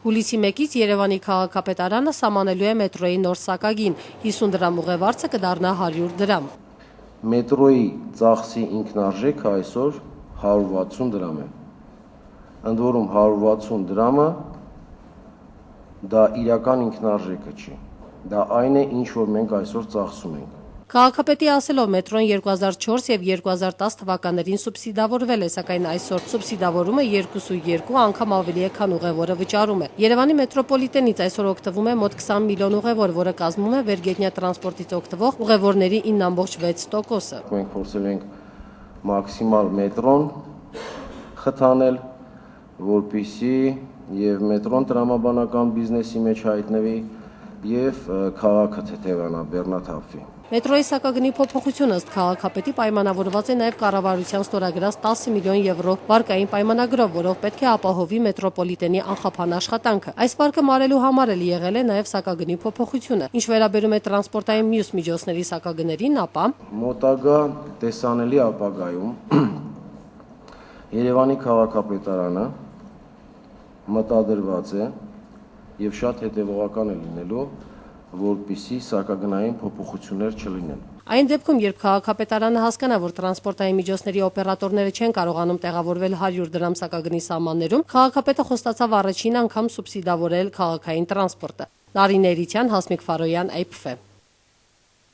Հուլիսի 1-ից Երևանի քաղաքապետարանը սահմանելու է մետրոյի նոր սակագին, 50 դրամ ուղևորցը կդառնա 100 դրամ։ Մետրոյի ծախսի ինքնարժեքը այսօր 160 դրամ է։ Ընդ որում 160 դրամը դա իրական ինքնարժեքը չի։ Դա այն է, ինչ որ մենք այսօր ծախսում ենք։ Քաղաքապետի ասելով մետրոն 2004 եւ 2010 թվականներին սուբսիդավորվել է, սակայն այսօր սուբսիդավորումը 2.2 անգամ ավելի է, քան ուղևորը վճարում է։ Երևանի մետրոպոլիտենից այսօր օգտվում է մոտ 20 միլիոն ուղևոր, որը կազմում է վերգետնյա տրանսպորտից օգտվող ուղևորների 9.6%-ը։ Մենք փորձել ենք մաքսիմալ մետրոն խթանել, որպեսզի եւ մետրոն տրամաբանական բիզնեսի մեջ հայտնվի եւ քաղաքը թեթևանա, բեռնաթափվի։ Մետրոյի սակագնի փոփոխությունը ըստ քաղաքապետի պայմանավորված է նաև կառավարության ստորագրած 10 միլիոն եվրո վարկային պայմանագրով, որով պետք է ապահովի մետրոպոլիտենի անխափան աշխատանքը։ Այս վարկը մարելու համար էլ եղել է նաև սակագնի փոփոխությունը։ Ինչ վերաբերում է տրանսպորտային մյուս միջոցների սակագներին, ապա մոտակա տեսանելի ապագայում Երևանի քաղաքապետարանը մտադրված է եւ շատ հետեւողական է լինելու, որպեսզի սակագնային փոփոխություններ չլինեն։ Այն դեպքում, երբ քաղաքապետարանը հասկանա, որ տրանսպորտային միջոցների օպերատորները չեն կարողանում տեղավորվել 100 դրամ սակագնի սահմաններում, քաղաքապետը խոստացավ առաջին անգամ սուբսիդավորել քաղաքային տրանսպորտը։ Նարինե Էրիցյան, Հասմիկ Ֆարոյան, IPF